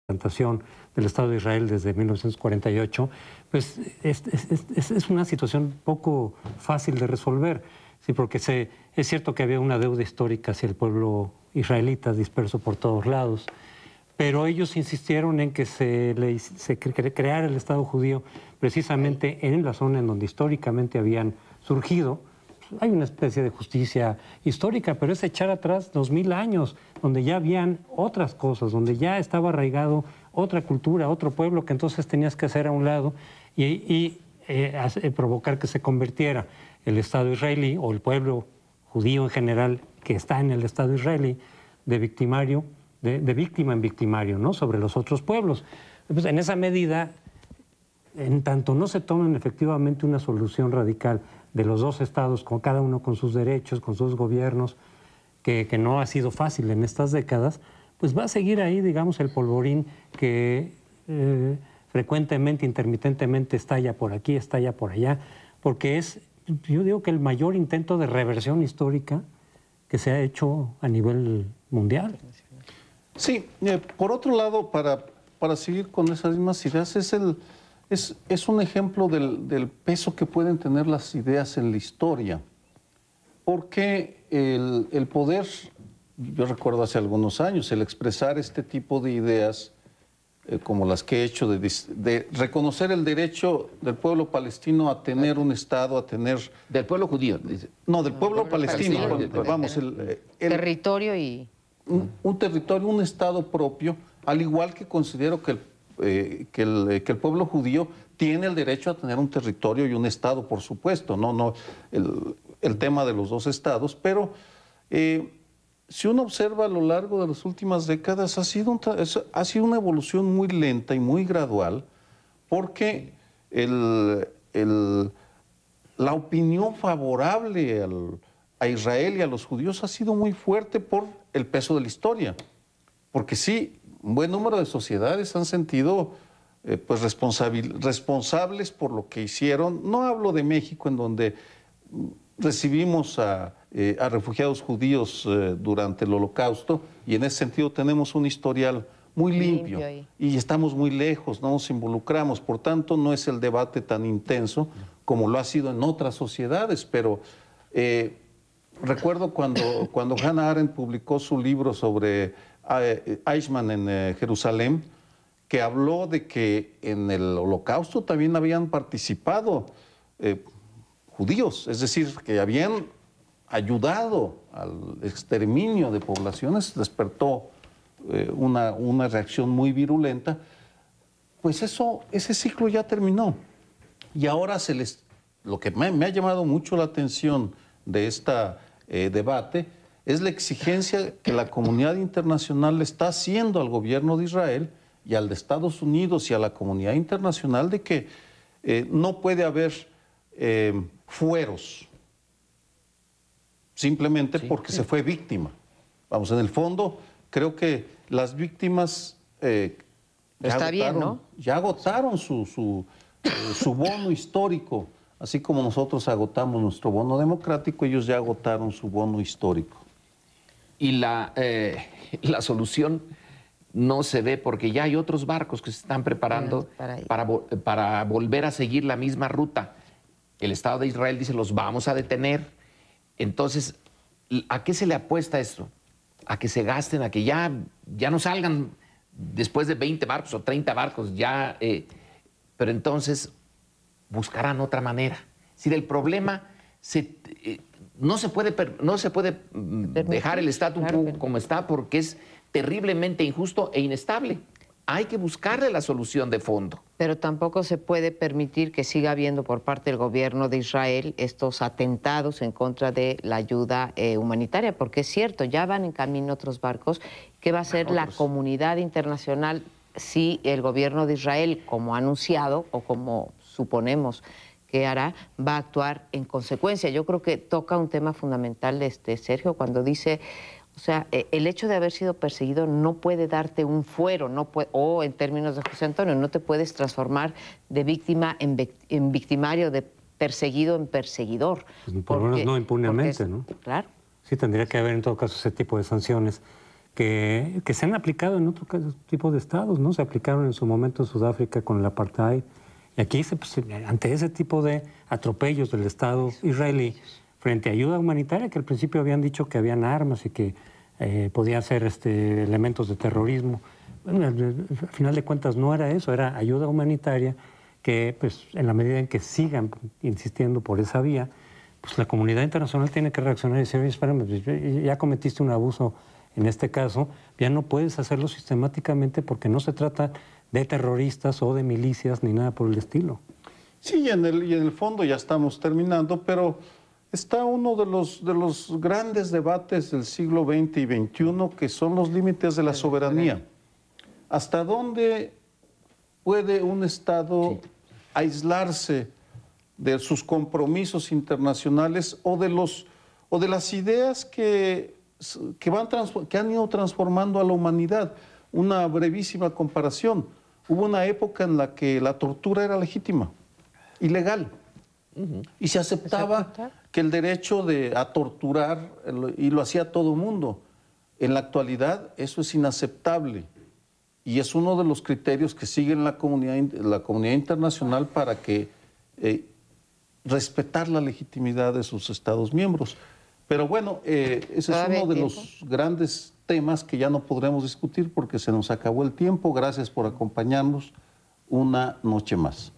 implantación del Estado de Israel desde 1948, pues es una situación poco fácil de resolver, sí, porque es cierto que había una deuda histórica hacia el pueblo israelita disperso por todos lados, pero ellos insistieron en que se creara el Estado judío precisamente en la zona en donde históricamente habían surgido. Hay una especie de justicia histórica, pero es echar atrás 2000 años, donde ya habían otras cosas, donde ya estaba arraigado otra cultura, otro pueblo que entonces tenías que hacer a un lado y provocar que se convirtiera el Estado israelí o el pueblo judío en general que está en el Estado israelí de victimario, de víctima en victimario, ¿no?, sobre los otros pueblos. Pues en esa medida, en tanto no se tomen efectivamente una solución radical de los dos estados, con cada uno con sus derechos, con sus gobiernos, que no ha sido fácil en estas décadas, pues va a seguir ahí, digamos, el polvorín que frecuentemente, intermitentemente estalla por aquí, estalla por allá, porque es, yo digo que el mayor intento de reversión histórica que se ha hecho a nivel mundial. Sí, por otro lado, para seguir con esas mismas ideas, es un ejemplo del peso que pueden tener las ideas en la historia. Porque el poder, yo recuerdo hace algunos años, el expresar este tipo de ideas, como las que he hecho, de reconocer el derecho del pueblo palestino a tener un Estado, a tener... Del pueblo judío, dice. No, del pueblo palestino. Vamos, territorio y... Un territorio, un Estado propio, al igual que considero que el pueblo judío tiene el derecho a tener un territorio y un Estado, por supuesto, no el tema de los dos estados, pero si uno observa a lo largo de las últimas décadas, ha sido una evolución muy lenta y muy gradual, porque la opinión favorable a Israel y a los judíos ha sido muy fuerte por el peso de la historia. Porque sí, un buen número de sociedades han sentido pues responsables por lo que hicieron. No hablo de México, en donde recibimos a refugiados judíos durante el Holocausto, y en ese sentido tenemos un historial muy limpio y estamos muy lejos, no nos involucramos, por tanto no es el debate tan intenso como lo ha sido en otras sociedades, pero recuerdo cuando Hannah Arendt publicó su libro sobre Eichmann en Jerusalén, que habló de que en el Holocausto también habían participado judíos, es decir, que habían ayudado al exterminio de poblaciones, despertó una reacción muy virulenta. Pues ese ciclo ya terminó. Y ahora lo que me ha llamado mucho la atención de este debate es la exigencia que la comunidad internacional le está haciendo al gobierno de Israel y al de Estados Unidos y a la comunidad internacional de que no puede haber fueros simplemente porque se fue víctima. Vamos, en el fondo, creo que las víctimas ya agotaron su bono histórico. Así como nosotros agotamos nuestro bono democrático, ellos ya agotaron su bono histórico. Y la solución no se ve porque ya hay otros barcos que se están preparando para volver a seguir la misma ruta. El Estado de Israel dice, los vamos a detener. Entonces, ¿a qué se le apuesta esto? A que se gasten, a que ya no salgan después de 20 barcos o 30 barcos, pero entonces buscarán otra manera. Si del problema no se puede dejar el status quo como está, porque es terriblemente injusto e inestable. Hay que buscarle la solución de fondo. Pero tampoco se puede permitir que siga habiendo por parte del gobierno de Israel estos atentados en contra de la ayuda humanitaria, porque es cierto, ya van en camino otros barcos. ¿Qué va a hacer la comunidad internacional si el gobierno de Israel, como ha anunciado o como suponemos que hará, va a actuar en consecuencia? Yo creo que toca un tema fundamental, Sergio, cuando dice, o sea, el hecho de haber sido perseguido no puede darte un fuero, o en términos de José Antonio, no te puedes transformar de víctima en victimario, de perseguido en perseguidor. Pues por lo menos no impunemente, ¿no? Claro. Sí, tendría que haber en todo caso ese tipo de sanciones que se han aplicado en otro tipo de estados, ¿no? Se aplicaron en su momento en Sudáfrica con el apartheid. Y aquí, pues, ante ese tipo de atropellos del Estado israelí, frente a ayuda humanitaria, que al principio habían dicho que habían armas y que podían ser elementos de terrorismo. Bueno, al final de cuentas no era eso, era ayuda humanitaria que, pues, en la medida en que sigan insistiendo por esa vía, pues la comunidad internacional tiene que reaccionar y decir, oye, espérame, ya cometiste un abuso en este caso, ya no puedes hacerlo sistemáticamente porque no se trata de terroristas o de milicias ni nada por el estilo. Sí, y en el fondo ya estamos terminando, pero está uno de los grandes debates del siglo XX y XXI, que son los límites de la soberanía. ¿Hasta dónde puede un Estado aislarse de sus compromisos internacionales o de las ideas que han ido transformando a la humanidad? Una brevísima comparación. Hubo una época en la que la tortura era legítima, ilegal, y se aceptaba que el derecho a torturar, y lo hacía todo el mundo. En la actualidad eso es inaceptable y es uno de los criterios que sigue la comunidad internacional para que respetar la legitimidad de sus Estados miembros. Pero bueno, ese es uno de los grandes temas que ya no podremos discutir porque se nos acabó el tiempo. Gracias por acompañarnos una noche más.